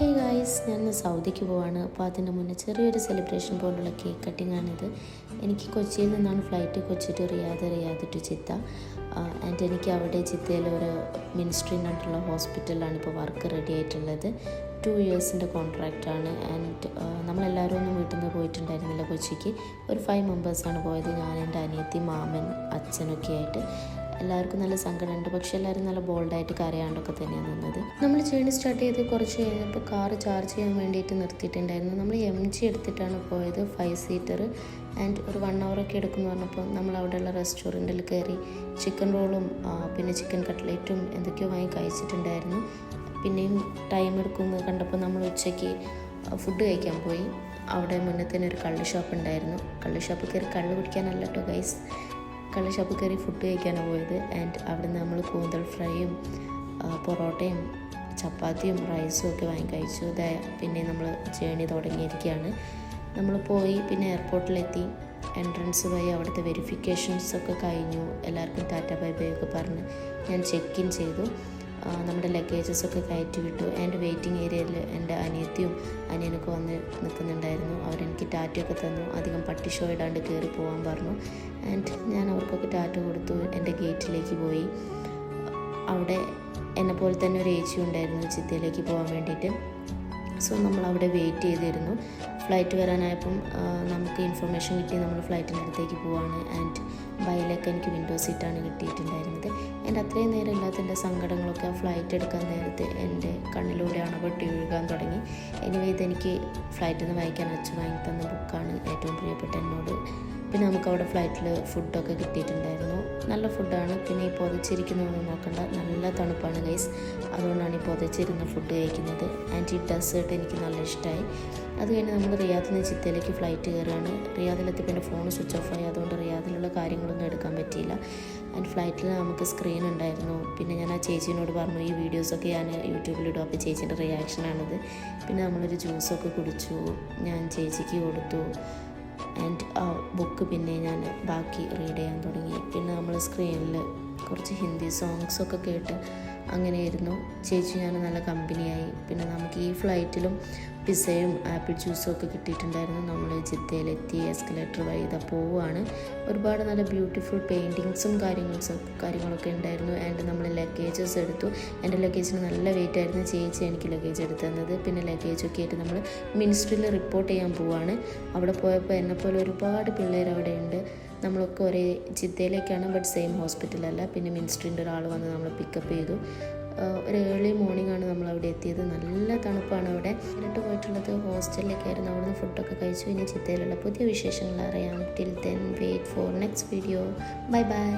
Hey guys, ഞാൻ സൗദിക്ക് പോവാണ്. അപ്പോൾ അതിന് മുന്നേ ചെറിയൊരു സെലിബ്രേഷൻ പോലുള്ള കേക്ക് കട്ടിംഗ് ആണിത്. എനിക്ക് കൊച്ചിയിൽ നിന്നാണ് flight, Kochi to Riyadh to ചിത്ത. ആൻഡ് എനിക്ക് അവിടെ ചിത്തയിൽ ഒരു മിനിസ്ട്രി എന്നുള്ള ഹോസ്പിറ്റലിലാണ് ഇപ്പോൾ വർക്ക് റെഡി ആയിട്ടുള്ളത്. 2 ഇയേഴ്സിൻ്റെ കോൺട്രാക്റ്റാണ്. ആൻഡ് നമ്മളെല്ലാവരും ഒന്നും വീട്ടിൽ നിന്ന് പോയിട്ടുണ്ടായിരുന്നില്ല കൊച്ചിക്ക്. ഒരു 5 മെമ്പേഴ്സാണ് പോയത്. ഞാൻ, എൻ്റെ അനിയത്തി, മാമൻ, അച്ഛനൊക്കെ ആയിട്ട്. എല്ലാവർക്കും നല്ല സങ്കടമുണ്ട്, പക്ഷേ എല്ലാവരും നല്ല ബോൾഡായിട്ട് കരയാണ്ടൊക്കെ തന്നെയാണ് നിന്നത്. നമ്മൾ ജേണി സ്റ്റാർട്ട് ചെയ്ത് കുറച്ച് കഴിഞ്ഞപ്പോൾ കാറ് ചാർജ് ചെയ്യാൻ വേണ്ടിയിട്ട് നിർത്തിയിട്ടുണ്ടായിരുന്നു. നമ്മൾ MG എടുത്തിട്ടാണ് പോയത്, 5 സീറ്റർ. ആൻഡ് ഒരു 1 hour എടുക്കുമെന്ന് പറഞ്ഞപ്പോൾ നമ്മൾ അവിടെയുള്ള റെസ്റ്റോറൻറ്റിൽ കയറി ചിക്കൻ റോളും പിന്നെ ചിക്കൻ കട്ട്ലേറ്റും എന്തൊക്കെയോ വാങ്ങി കഴിച്ചിട്ടുണ്ടായിരുന്നു. പിന്നെയും ടൈം എടുക്കുമെന്ന് കണ്ടപ്പോൾ നമ്മൾ ഉച്ചയ്ക്ക് ഫുഡ് കഴിക്കാൻ പോയി. അവിടെ മുന്നേ തന്നെ ഒരു കള്ള് ഷോപ്പ് ഉണ്ടായിരുന്നു. കള്ള് ഷോപ്പ് കയറി കള്ള് കുടിക്കാനല്ല കേട്ടോ ഗൈസ്, കള്ള് ഷോപ്പ് കയറി ഫുഡ് കഴിക്കാനാണ് പോയത്. ആൻഡ് അവിടെ നിന്ന് നമ്മൾ കൂന്തൽ ഫ്രൈയും പൊറോട്ടയും ചപ്പാത്തിയും റൈസും ഒക്കെ വാങ്ങി കഴിച്ചു. പിന്നെ നമ്മൾ ജേണി തുടങ്ങിയിരിക്കുകയാണ്. നമ്മൾ പോയി പിന്നെ എയർപോർട്ടിലെത്തി. എൻട്രൻസ് വഴി അവിടുത്തെ വെരിഫിക്കേഷൻസൊക്കെ കഴിഞ്ഞു. എല്ലാവർക്കും ടാറ്റ ബൈ ബൈ ഒക്കെ പറഞ്ഞ് ഞാൻ ചെക്ക് ഇൻ ചെയ്തു. നമ്മുടെ ലഗേജസൊക്കെ കയറ്റി വിട്ടു. എൻ്റെ വെയിറ്റിംഗ് ഏരിയയിൽ എൻ്റെ അനിയത്തിയും അനിയനൊക്കെ വന്ന് നിൽക്കുന്നുണ്ടായിരുന്നു. അവരെനിക്ക് ടാറ്റയൊക്കെ തന്നു. അധികം പട്ടി ഷോ ഇടാണ്ട് കയറി പോകാൻ പറഞ്ഞു. ആൻഡ് ഞാൻ അവർക്കൊക്കെ ടാറ്റ കൊടുത്തു. എൻ്റെ ഗേറ്റിലേക്ക് പോയി. അവിടെ എന്നെപ്പോലെ തന്നെ ഒരു ഏച്ചി ഉണ്ടായിരുന്നു ചിത്തയിലേക്ക് പോകാൻ വേണ്ടിയിട്ട്. സോ നമ്മളവിടെ വെയിറ്റ് ചെയ്തിരുന്നു. ഫ്ലൈറ്റ് വരാനായപ്പം നമുക്ക് ഇൻഫർമേഷൻ കിട്ടി നമ്മൾ ഫ്ലൈറ്റിൻ്റെ അടുത്തേക്ക് പോവാണ്. ആൻഡ് ബൈയിലൊക്കെ എനിക്ക് വിൻഡോ സീറ്റാണ് കിട്ടിയിട്ടുണ്ടായിരുന്നത്. എൻ്റെ അത്രയും നേരം ഇല്ലാത്തതിൻ്റെ സങ്കടങ്ങളൊക്കെ ആ ഫ്ലൈറ്റ് എടുക്കാൻ നേരത്തെ എൻ്റെ കണ്ണിലൂടെയാണ് പൊട്ടി ഒഴുകാൻ തുടങ്ങി. എനിവേ ഇതെനിക്ക് ഫ്ലൈറ്റിൽ നിന്ന് വായിക്കാൻ അച്ഛൻ വാങ്ങി തന്ന ബുക്കാണ്, ഏറ്റവും പ്രിയപ്പെട്ട എന്നോട്. പിന്നെ നമുക്ക് അവിടെ ഫ്ലൈറ്റിൽ ഫുഡൊക്കെ കിട്ടിയിട്ടുണ്ടായിരുന്നു. നല്ല ഫുഡാണ്. പിന്നെ ഈ പൊതച്ചിരിക്കുന്നതൊന്നും നോക്കണ്ട, നല്ല തണുപ്പാണ് ഗൈസ്. അതുകൊണ്ടാണ് ഈ പൊതച്ചിരുന്ന ഫുഡ് കഴിക്കുന്നത്. ആൻഡ് ഈ ഡെസേർട്ട് എനിക്ക് നല്ല ഇഷ്ടമായി. അത് കഴിഞ്ഞ് നമ്മൾ റിയാദിൽ നിന്ന് ചിത്തയിലേക്ക് ഫ്ലൈറ്റ് കയറുകയാണ്. റിയാദിലെത്തിയപ്പോൾ എൻ്റെ ഫോൺ സ്വിച്ച് ഓഫ് ആയി. അതുകൊണ്ട് റിയാദിലുള്ള കാര്യങ്ങളൊന്നും എടുക്കാൻ പറ്റിയില്ല. ആൻഡ് ഫ്ലൈറ്റിൽ നമുക്ക് സ്ക്രീൻ ഉണ്ടായിരുന്നു. പിന്നെ ഞാൻ ആ ചേച്ചീനോട് പറഞ്ഞു ഈ വീഡിയോസൊക്കെ ഞാൻ യൂട്യൂബിലിടും. അപ്പോൾ ചേച്ചീൻ്റെ റിയാക്ഷനാണിത്. പിന്നെ നമ്മളൊരു ജ്യൂസൊക്കെ കുടിച്ചു. ഞാൻ ചേച്ചിക്ക് കൊടുത്തു. ആൻഡ് ആ ബുക്ക് പിന്നെ ഞാൻ ബാക്കി റീഡ് ചെയ്യാൻ തുടങ്ങി. പിന്നെ നമ്മൾ സ്ക്രീനിൽ കുറച്ച് ഹിന്ദി സോങ്സൊക്കെ കേട്ട് അങ്ങനെയായിരുന്നു. ചേച്ചി ഞാൻ നല്ല കമ്പനിയായി. പിന്നെ നമുക്ക് ഈ ഫ്ലൈറ്റിലും പിസയും ആപ്പിൾ ജ്യൂസും ഒക്കെ കിട്ടിയിട്ടുണ്ടായിരുന്നു. നമ്മൾ ജിദ്ദയിലെത്തി എസ്കലേറ്റർ വഴി ഇതാ പോവുകയാണ്. ഒരുപാട് നല്ല ബ്യൂട്ടിഫുൾ പെയിൻറ്റിങ്സും കാര്യങ്ങളൊക്കെ ഉണ്ടായിരുന്നു. ആൻഡ് നമ്മൾ ലഗേജസ് എടുത്തു. എൻ്റെ ലഗേജിന് നല്ല വെയിറ്റ് ആയിരുന്നു. ചേച്ചി എനിക്ക് ലഗേജ് എടുത്തു തന്നത്. പിന്നെ ലഗേജൊക്കെ ആയിട്ട് നമ്മൾ മിനിസ്ട്രിയിൽ റിപ്പോർട്ട് ചെയ്യാൻ പോവുകയാണ്. അവിടെ പോയപ്പോൾ എന്നെപ്പോലെ ഒരുപാട് പിള്ളേർ അവിടെ ഉണ്ട്. നമ്മളൊക്കെ ഒരേ ജിദ്ദയിലേക്കാണ്, ബട്ട് സെയിം ഹോസ്പിറ്റലല്ല. പിന്നെ മിനിസ്ട്രീൻ്റെ ഒരാൾ വന്ന് നമ്മൾ പിക്കപ്പ് ചെയ്തു. ഒരു ഏർലി മോർണിംഗ് ആണ് നമ്മൾ അവിടെ എത്തിയത്. നല്ല തണുപ്പാണ് അവിടെ. എന്നിട്ട് പോയിട്ടുള്ളത് ഹോസ്റ്റലിലേക്കായിരുന്നു. അവിടെ നിന്ന് ഫുഡൊക്കെ കഴിച്ചു. ഇനി ചിത്തയിലുള്ള പുതിയ വിശേഷങ്ങൾ അറിയാം. Till then wait for next video. Bye by.